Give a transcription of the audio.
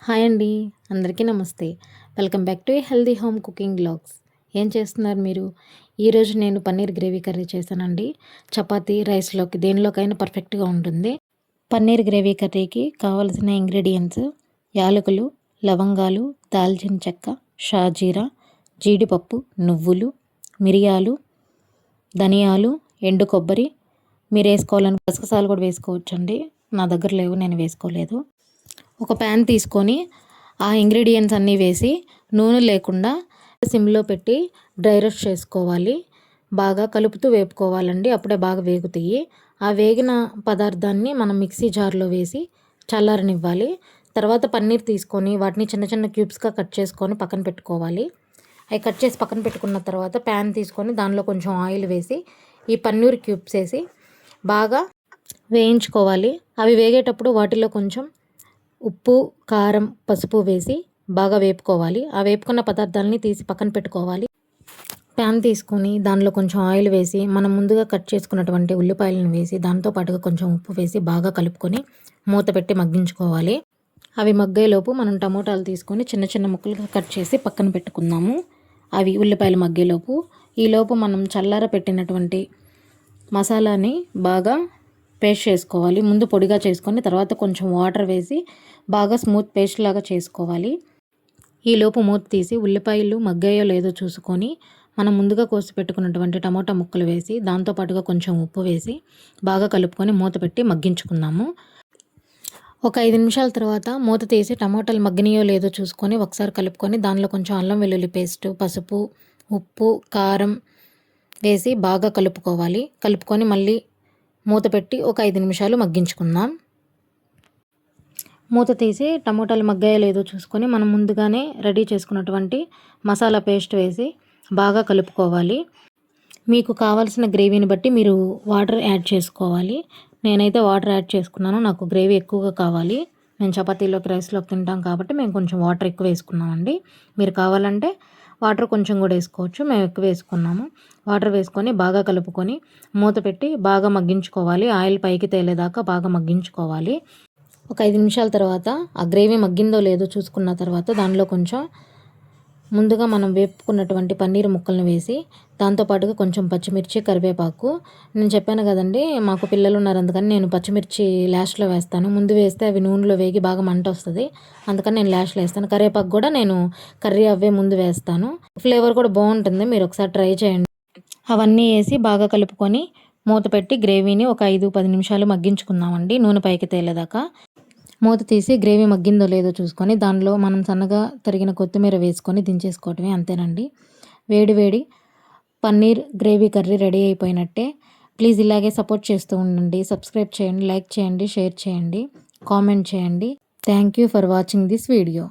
Hi అండి. అందరికీ నమస్తే. Welcome back to healthy home cooking vlogs. ఏం చేస్తున్నారు మీరు? ఈరోజు నేను పన్నీర్ గ్రేవీ కర్రీ చేశానండి. చపాతీ, రైస్‌లోకి దేనిలోకైనా పర్ఫెక్ట్‌గా ఉంటుంది. పన్నీర్ గ్రేవీ కర్రీకి కావాల్సిన ఇంగ్రీడియంట్స్ యాలకులు, లవంగాలు, దాల్చిన చెక్క, షాజీరా, జీడిపప్పు, నువ్వులు, మిరియాలు, ధనియాలు, ఎండు కొబ్బరి. మీరు వేసుకోవాలని గసగసాలు కూడా వేసుకోవచ్చండి. నా దగ్గర లేవు, నేను వేసుకోలేదు. ఒక ప్యాన్ తీసుకొని ఆ ఇంగ్రీడియంట్స్ అన్నీ వేసి నూనె లేకుండా సిమ్లో పెట్టి డ్రై రోస్ట్ చేసుకోవాలి. బాగా కలుపుతూ వేపుకోవాలండి, అప్పుడే బాగా వేగుతాయి. ఆ వేగిన పదార్థాన్ని మనం మిక్సీ జార్లో వేసి చల్లారనివ్వాలి. తర్వాత పన్నీర్ తీసుకొని వాటిని చిన్న చిన్న క్యూబ్స్గా కట్ చేసుకొని పక్కన పెట్టుకోవాలి. అవి కట్ చేసి పక్కన పెట్టుకున్న తర్వాత ప్యాన్ తీసుకొని దానిలో కొంచెం ఆయిల్ వేసి ఈ పన్నీర్ క్యూబ్స్ వేసి బాగా వేయించుకోవాలి. అవి వేగేటప్పుడు వాటిలో కొంచెం ఉప్పు, కారం, పసుపు వేసి బాగా వేపుకోవాలి. ఆ వేపుకున్న పదార్థాలని తీసి పక్కన పెట్టుకోవాలి. ప్యాన్ తీసుకొని దానిలో కొంచెం ఆయిల్ వేసి మనం ముందుగా కట్ చేసుకున్నటువంటి ఉల్లిపాయలను వేసి దాంతో పాటుగా కొంచెం ఉప్పు వేసి బాగా కలుపుకొని మూత పెట్టి మగ్గించుకోవాలి. అవి మగ్గేలోపు మనం టమోటాలు తీసుకొని చిన్న చిన్న ముక్కలుగా కట్ చేసి పక్కన పెట్టుకుందాము. అవి ఉల్లిపాయలు మగ్గేలోపు ఈలోపు మనం చల్లార పెట్టినటువంటి మసాలాని బాగా పేస్ట్ చేసుకోవాలి. ముందు పొడిగా చేసుకొని తర్వాత కొంచెం వాటర్ వేసి బాగా స్మూత్ పేస్ట్ లాగా చేసుకోవాలి. ఈలోపు మూత తీసి ఉల్లిపాయలు మగ్గాయో లేదో చూసుకొని మనం ముందుగా కోసి పెట్టుకున్నటువంటి టమోటా ముక్కలు వేసి దాంతోపాటుగా కొంచెం ఉప్పు వేసి బాగా కలుపుకొని మూత పెట్టి మగ్గించుకుందాము. ఒక 5 నిమిషాల తర్వాత మూత తీసి టమోటాలు మగ్గినాయో లేదో చూసుకొని ఒకసారి కలుపుకొని దానిలో కొంచెం అల్లం వెల్లుల్లి పేస్ట్, పసుపు, ఉప్పు, కారం వేసి బాగా కలుపుకోవాలి. కలుపుకొని మళ్ళీ మూత పెట్టి ఒక 5 నిమిషాలు మగ్గించుకుందాం. మూత తీసి టమోటాలు మగ్గాయో లేదో చూసుకొని మనం ముందుగానే రెడీ చేసుకున్నటువంటి మసాలా పేస్ట్ వేసి బాగా కలుపుకోవాలి. మీకు కావాల్సిన గ్రేవీని బట్టి మీరు వాటర్ యాడ్ చేసుకోవాలి. నేనైతే వాటర్ యాడ్ చేసుకున్నాను, నాకు గ్రేవీ ఎక్కువగా కావాలి. మేము చపాతీలోకి, రైస్లోకి తింటాం కాబట్టి మేము కొంచెం వాటర్ ఎక్కువ వేసుకున్నామండి. మీరు కావాలంటే వాటర్ కొంచెం కూడా వేసుకోవచ్చు. మేము ఎక్కువ వేసుకున్నాము. వాటర్ వేసుకొని బాగా కలుపుకొని మూత పెట్టి బాగా మగ్గించుకోవాలి. ఆయిల్ పైకి తేలేదాకా బాగా మగ్గించుకోవాలి. ఒక 5 నిమిషాల తర్వాత ఆ గ్రేవీ మగ్గిందో లేదో చూసుకున్న తర్వాత దానిలో కొంచెం ముందుగా మనం వేపుకున్నటువంటి పన్నీర్ ముక్కలను వేసి దాంతోపాటుగా కొంచెం పచ్చిమిర్చి, కరివేపాకు. నేను చెప్పాను కదండి, మాకు పిల్లలు ఉన్నారు, అందుకని నేను పచ్చిమిర్చి లాస్ట్లో వేస్తాను. ముందు వేస్తే అవి నూనెలో వేగి బాగా మంట వస్తుంది, అందుకని నేను లాస్ట్లో వేస్తాను. కరివేపాకు కూడా నేను కర్రీ అవే ముందు వేస్తాను. ఫ్లేవర్ కూడా బాగుంటుంది, మీరు ఒకసారి ట్రై చేయండి. అవన్నీ వేసి బాగా కలుపుకొని మూత పెట్టి గ్రేవీని ఒక 5-10 నిమిషాలు మగ్గించుకుందామండి, నూనె పైకి తేలేదాకా. మూత తీసి గ్రేవీ మగ్గిందో లేదో చూసుకొని దానిలో మనం సన్నగా తరిగిన కొత్తిమీర వేసుకొని దించేసుకోవటమే, అంతేనండి. వేడి వేడి పన్నీర్ గ్రేవీ కర్రీ రెడీ అయిపోయినట్టే. ప్లీజ్ ఇలాగే సపోర్ట్ చేస్తూ ఉండండి. సబ్స్క్రైబ్ చేయండి, లైక్ చేయండి, షేర్ చేయండి, కామెంట్ చేయండి. Thank you for watching this video.